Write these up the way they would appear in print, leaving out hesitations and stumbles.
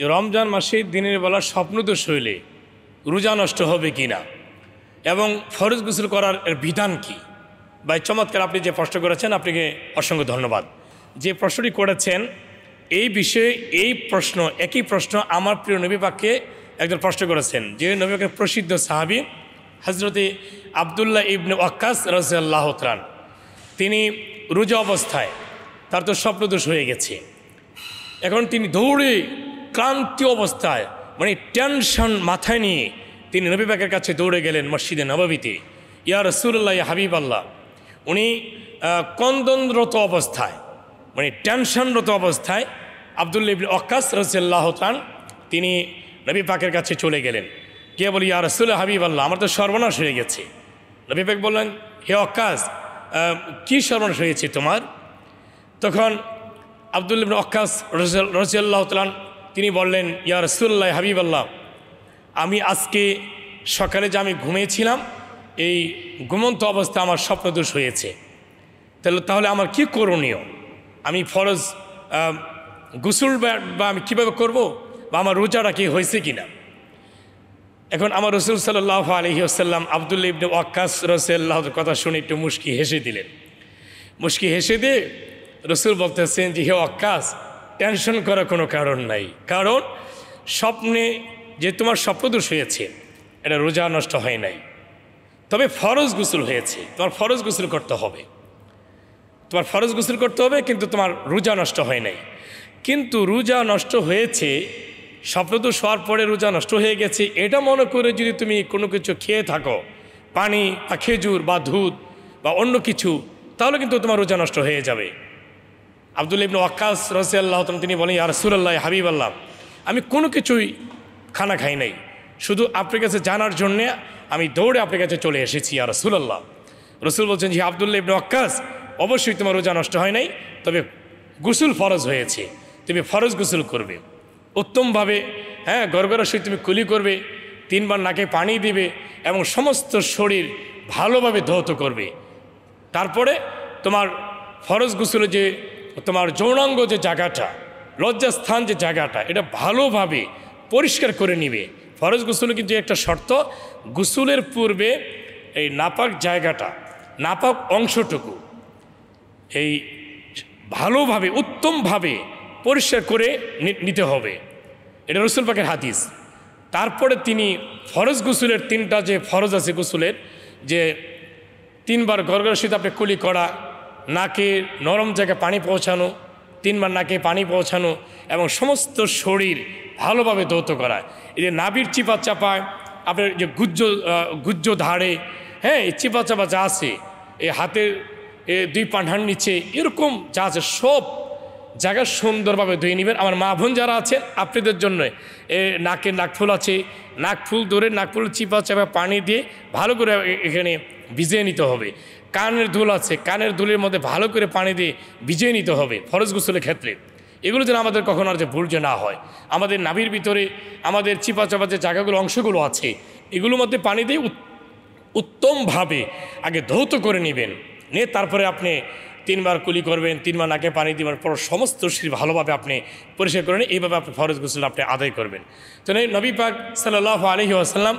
যে রমজান মাসে দিনের বেলা স্বপ্নদোষ হইলে রোজা নষ্ট হবে কি না এবং ফরজ গোসল করার বিধান কি। ভাই চমৎকার আপনি যে প্রশ্ন করেছেন, আপনাকে অসংখ্য ধন্যবাদ। যে প্রশ্নটি করেছেন এই বিষয়ে একই প্রশ্ন আমার প্রিয় নবী পাককে একজন প্রশ্ন করেছেন, যে নবী পাকের প্রসিদ্ধ সাহাবী হজরতে আবদুল্লাহ ইবনে ওয়াক্কাস রাদিয়াল্লাহু তাআলা, তিনি রোজা অবস্থায় তার তো স্বপ্নদোষ হয়ে গেছে। এখন তিনি দৌড়ে ক্লান্তি অবস্থায়, মানে টেনশন মাথায় নিয়ে তিনি নবী পাকের কাছে দৌড়ে গেলেন মসজিদে নববীতে। ইয়া রাসূলুল্লাহ, ইয়া হাবিব আল্লাহ। উনি কন্দনরত অবস্থায়, মানে টেনশনরত অবস্থায় আবদুল্লাহ ইবনে ওয়াক্কাস রাদিয়াল্লাহু তাআলা তিনি নবী পাকের কাছে চলে গেলেন। কে বলি, ইয়া রাসূলুল্লাহ, হাবিব আল্লাহ, আমার তো সর্বনাশ হয়ে গেছে। নবী পাক বললেন, হে ওয়াক্কাস, কী সর্বনাশ হয়েছে তোমার? তখন আবদুল্লাহ ইবনে ওয়াক্কাস রাদিয়াল্লাহু তাআলা তিনি বললেন, ইয়া রাসূলুল্লাহ, হাবিব আল্লাহ, আমি আজকে সকালে যে আমি ঘুমিয়েছিলাম, এই ঘুমন্ত অবস্থায় আমার স্বপ্নদোষ হয়েছে। তাহলে আমার কি করণীয়? আমি ফরজ গোসল বা আমি কীভাবে করব, বা আমার রোজাটা কি হয়েছে কিনা? এখন আমার রাসূল সাল্লাল্লাহু আলাইহি ওয়াসাল্লাম আবদুল্লাহ ইবনে ওয়াক্কাস রাদিয়াল্লাহুর কথা শুনে একটু মুশকি হেসে দিলেন। মুশকি হেসে দিয়ে রাসূল বলতেছেন যে, হে ওয়াক্কাস, টেনশন করার কোনো কারণ নাই। কারণ স্বপ্নে যে তোমার স্বপ্নদোষ হয়েছে, এটা রোজা নষ্ট হয় নাই, তবে ফরজ গোসল হয়েছে। তোমার ফরজ গোসল করতে হবে, তোমার ফরজ গোসল করতে হবে, কিন্তু তোমার রোজা নষ্ট হয় নাই। কিন্তু রোজা নষ্ট হয়েছে, স্বপ্নদোষ হওয়ার পরে রোজা নষ্ট হয়ে গেছে, এটা মনে করে যদি তুমি কোনো কিছু খেয়ে থাকো, পানি বা খেজুর বা দুধ বা অন্য কিছু, তাহলে কিন্তু তোমার রোজা নষ্ট হয়ে যাবে। আবদুল্লাহ ইবনে ওয়াক্কাস রাদিয়াল্লাহু তাআলা তিনি বলেন, ইয়া রাসূলুল্লাহ, হাবিব আল্লাহ, আমি কোনো কিছুই খানা খাই নাই, শুধু আপনার কাছে জানার জন্যে আমি দৌড়ে আপনার কাছে চলে এসেছি ইয়া রাসূলুল্লাহ। রাসূল বলছেন, যে আবদুল্লাহ ইবনে ওয়াক্কাস, অবশ্যই তোমার রোজা নষ্ট হয় নাই, তবে গোসল ফরজ হয়েছে, তুমি ফরজ গোসল করবে উত্তমভাবে। হ্যাঁ, গড়গড়ার সহিত তুমি কুলি করবে, 3 বার নাকে পানি দিবে এবং সমস্ত শরীর ভালোভাবে ধৌত করবে। তারপরে তোমার ফরজ গোসলে যে তোমার যৌনাঙ্গ যে জায়গাটা, লজ্জাস্থান যে জায়গাটা, এটা ভালোভাবে পরিষ্কার করে নিবে। ফরজ গোসলে কিন্তু একটা শর্ত, গোসলের পূর্বে এই নাপাক জায়গাটা, নাপাক অংশটুকু এই ভালোভাবে উত্তমভাবে পরিষ্কার করে নিতে হবে। এটা রাসূল পাকের হাদিস। তারপরে তিনি ফরজ গোসলের 3টা যে ফরজ আছে গোসলের, যে 3 বার গড়গড়ার সহিত আপনি কুলি করা, নাকে নরম জায়গায় পানি পৌঁছানো, 3 বার নাকে পানি পৌঁছানো এবং সমস্ত শরীর ভালোভাবে ধৌত করা। এই যে নাভির চিপা চাপায় আপনার যে গুজ্জ ধারে, হ্যাঁ, এই চিপা চাপা যা আছে, এই হাতের 2 পাঁঠার নিচে, এরকম যা আছে সব জায়গা সুন্দরভাবে ধুয়ে নেবেন। আমার মা বোন যারা আছেন, আপনাদের জন্য নাকে নাকফুল আছে, নাকফুল ধরে নাকফুল চিপা চাপা পানি দিয়ে ভালো করে এখানে ভিজিয়ে নিতে হবে। কানের দুল আছে, কানের দুলের মধ্যে ভালো করে পানি দিয়ে ভিজিয়ে নিতে হবে ফরজ গোসলের ক্ষেত্রে। এগুলো যেন আমাদের কখনো আর যে ভুল যে না হয়। আমাদের নাভির ভিতরে আমাদের চিপা চাপা যে জায়গাগুলো, অংশগুলো আছে, এগুলোর মধ্যে পানি দিয়ে উত্তমভাবে আগে ধৌত করে নেবেন, নিয়ে তারপরে আপনি 3 বার কুলি করবেন, 3 বার নাকে পানি দিবার পর সমস্ত শরীর ভালোভাবে আপনি পরিষ্কার করেন। এইভাবে আপনি ফরজ গোসল আপনি আদায় করবেন। তো নবী পাক সাল্লাল্লাহু আলাইহি ওয়াসাল্লাম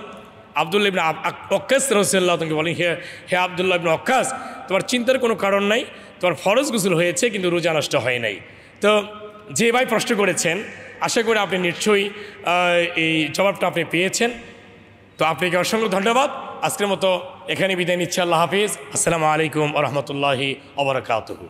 আবদুল্লাহ ইবনে ওয়াক্কাস রাদিয়াল্লাহু তাআলা বলেন, হে আবদুল্লাহ ইবনে ওয়াক্কাস, তোমার চিন্তার কোনো কারণ নাই, তোমার ফরজ গোসল হয়েছে, কিন্তু রোজা নষ্ট হয় নাই। তো যে ভাই প্রশ্ন করেছেন, আশা করি আপনি নিশ্চয়ই এই জবাবটা আপনি পেয়েছেন। তো আপনাকে অসংখ্য ধন্যবাদ। আজকের মতো এখানে বিদায় নিচ্ছি। আল্লাহ হাফিজ। আসসালামু আলাইকুম ওয়া রাহমাতুল্লাহি ওয়া বারাকাতুহু।